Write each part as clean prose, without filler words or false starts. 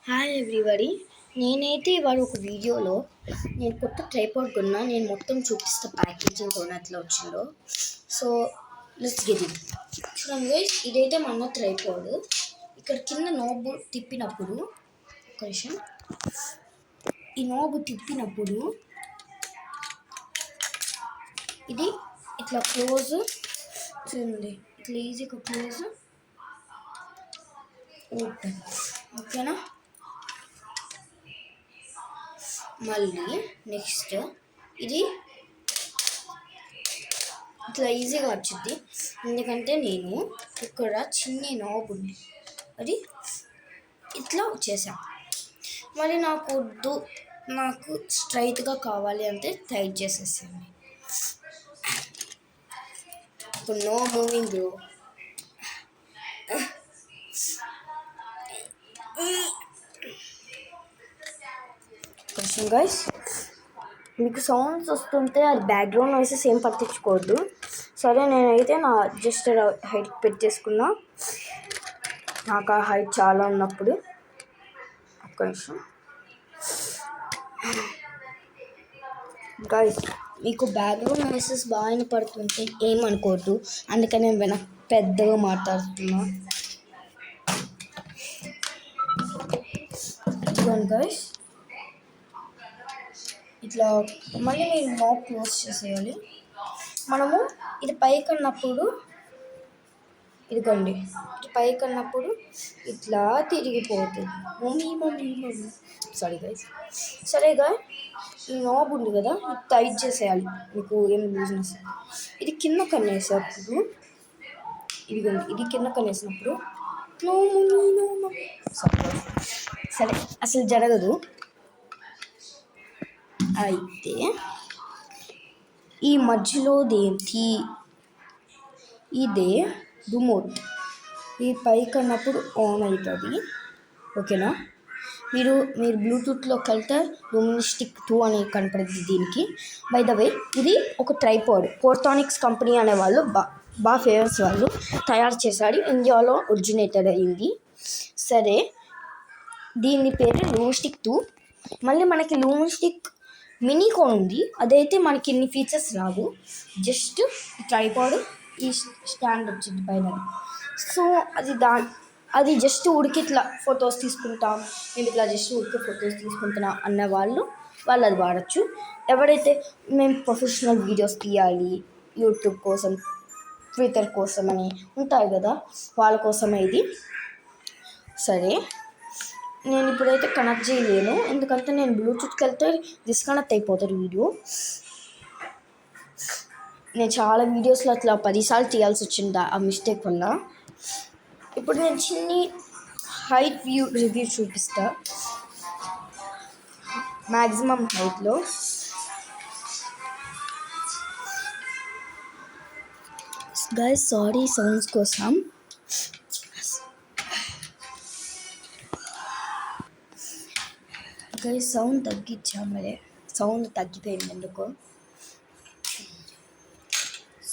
Hi everybody. నేనైతే ఇవాళ ఒక వీడియోలో నేను కొత్త ట్రైపాడ్ కొన్నా. నేను మొత్తం చూపిస్తా ప్యాకేజింగ్ ఎట్లా వచ్చిందో. So let's get it. చూడండి గైస్, ఇదైతే మన ట్రైపాడ్. ఇక్కడ కింద నాబ్ తిప్పినప్పుడు ఒక నిమిషం, ఈ నాబ్ తిప్పినప్పుడు ఇది ఇట్లా క్లోజ్ చూడండి, ఇట్లా ఈజీగా క్లోజ్ ఓపెన్. ఓకేనా? మళ్ళీ నెక్స్ట్ ఇది ఇట్లా ఈజీగా వచ్చింది, ఎందుకంటే నేను ఇక్కడ చిన్న నాబ్ ఉంది, అది ఇట్లా వచ్చేసా. మళ్ళీ నాకు వద్దు, నాకు స్ట్రైట్గా కావాలి అంటే టైట్ చేసేసాను. ఇప్పుడు నో మూవింగ్ బ్రో. కొంచెం గైస్, మీకు సౌండ్స్ వస్తుంటే అది బ్యాక్గ్రౌండ్ నాయిసెస్ ఏం పట్టించుకోవద్దు. సరే, నేనైతే నా జస్ట్ హైట్ పెట్టేసుకున్నా. నాకు ఆ హైట్ చాలా ఉన్నప్పుడు ఒక్క నిమిషం గైస్, మీకు బ్యాక్గ్రౌండ్ నాయిసెస్ బాగా పడుతుంటే ఏమనుకోవద్దు, అందుకని నేను వెనక్కి పెద్దగా మాట్లాడుతున్నా. ఇదిగోండి గైస్, ఇట్లా మళ్ళీ నేను నాబ్ క్లోజ్ చేసేయాలి. మనము ఇది పైకి అన్నప్పుడు, ఇదిగోండి, ఇది పైకి అన్నప్పుడు ఇట్లా తిరిగిపోతుంది. Mummy sorry guys. సరేగా, ఈ నాబ్ ఉంది కదా, ఇది టైట్ చేసేయాలి. మీకు ఏం బిజినెస్ ఇది కింద కన్నేసినప్పుడు, ఇదిగోండి, ఇది కింద కన్నేసినప్పుడు సరే, అసలు జరగదు. అయితే ఈ మధ్యలో ఇదే రిమోట్, ఈ పైకి అన్నప్పుడు ఆన్ అవుతుంది. ఓకేనా? మీరు బ్లూటూత్లోకి వెళ్తే లూమినిస్టిక్ 2 అని కనపడుతుంది దీనికి. బై ద వే, ఇది ఒక ట్రైపాడ్. పోర్టానిక్స్ కంపెనీ అనే వాళ్ళు బాగా ఫేమస్, వాళ్ళు తయారు చేశారు, ఇండియాలో ఒరిజినేటెడ్ అయ్యింది. సరే, దీని పేరు లూమినిస్టిక్ 2. మళ్ళీ మనకి లూమినిస్టిక్ మినీ కోన్ ఉంది, అదైతే మనకి ఇన్ని ఫీచర్స్ రావు. జస్ట్ ట్రైపాడ్, ఈ స్టాండ్ వచ్చింది పైన. సో అది జస్ట్ ఉడికి ఇట్లా ఫొటోస్ తీసుకుంటాం, నేను ఇట్లా జస్ట్ ఉడికి ఫొటోస్ తీసుకుంటున్నా అన్న వాళ్ళు అది వాడచ్చు. ఎవరైతే మేము ప్రొఫెషనల్ వీడియోస్ తీయాలి, యూట్యూబ్ కోసం, ట్విట్టర్ కోసం అని ఉంటాయి కదా, వాళ్ళ కోసమే ఇది. సరే, నేను ఇప్పుడైతే కనెక్ట్ చేయలేను, ఎందుకంటే నేను బ్లూటూత్కి వెళ్తే డిస్కనెక్ట్ అయిపోతుంది వీడియో. నేను చాలా వీడియోస్లో అట్లా 10 సార్లు తీయాల్సి వచ్చింది ఆ మిస్టేక్ వల్ల. ఇప్పుడు నేను చిన్ని హైట్ రివ్యూ చూపిస్తా. మ్యాక్సిమం హైట్లో గైస్, సారీ సౌండ్స్ కోసం. గైస్, సౌండ్ తగ్గించామలే, సౌండ్ తగ్గిపోయింది ఎందుకో.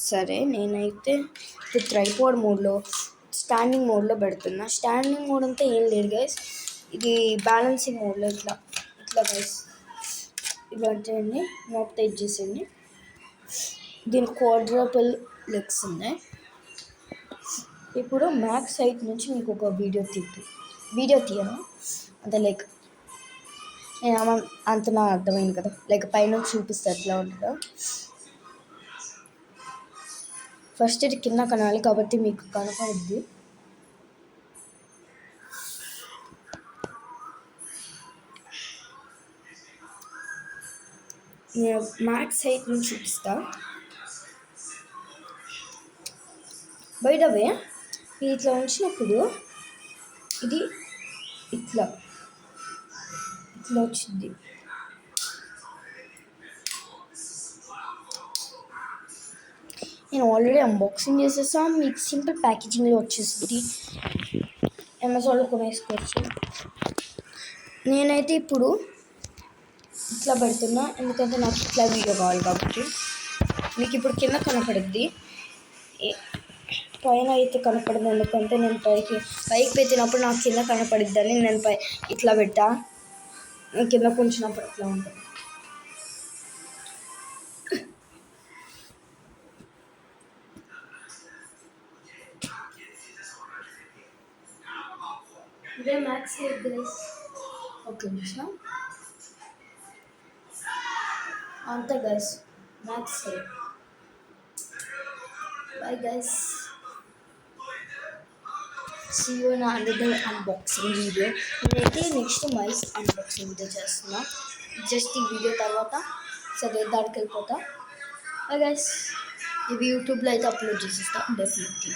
సరే, నేనైతే ఇప్పుడు ట్రైపాడ్ మోడ్లో, స్టాండింగ్ మోడ్లో పెడుతున్నా. స్టాండింగ్ మోడ్ అంతా ఏం లేదు గైస్, ఇది బ్యాలెన్సింగ్ మోడ్లో ఇట్లా గైస్ ఇవ్వండి. నాబ్ టైట్ చేసేయండి. దీని క్వాడ్రపుల్ లెగ్స్ ఉన్నాయి. ఇప్పుడు మ్యాక్స్ హైట్ నుంచి మీకు ఒక వీడియో తీయను, అంటే లైక్ నేను అంత నా అర్థమైంది కదా, లైక్ పైన చూపిస్తే ఎట్లా ఉంటుందో. ఫస్ట్ ఇది కింద కనాలి కాబట్టి మీకు కనపడుద్ది. నేను మ్యాక్స్ హైట్ నుంచి చూపిస్తా. బై ద వే, ఇది ఇట్లా ఉంచినప్పుడు ఇది ఇట్లా వచ్చింది. నేను ఆల్రెడీ అన్బాక్సింగ్ చేసేసాను, మీకు సింపుల్ ప్యాకేజింగ్లో వచ్చేసింది, అమెజాన్లో కొనేసుకోవచ్చు. నేనైతే ఇప్పుడు ఇట్లా పెడుతున్నా, ఎందుకంటే నాకు ఇట్లా వీడియో కావాలి కాబట్టి. మీకు ఇప్పుడు కింద కనపడుద్ది, పైన అయితే కనపడదు, ఎందుకంటే నేను పైకి పెట్టినప్పుడు నాకు కింద కనపడిద్దని నేను ఇట్లా పెట్టా. కింద కొంచినప్పుడు అట్లా ఉంటుంది. ఇదే మ్యాక్స్ గైస్. ఓకే నిమిషం అంతే guys, max. Bye guys, see you in another unboxing video. నేనైతే నెక్స్ట్ మైస్ అన్బాక్సింగ్ వీడియో చేస్తున్నా. జస్ట్ ఈ వీడియో తర్వాత సరే దానికి వెళ్ళిపోతా. బై గైస్, ఇవి యూట్యూబ్లో అయితే అప్లోడ్ చేసేస్తా డెఫినెట్లీ.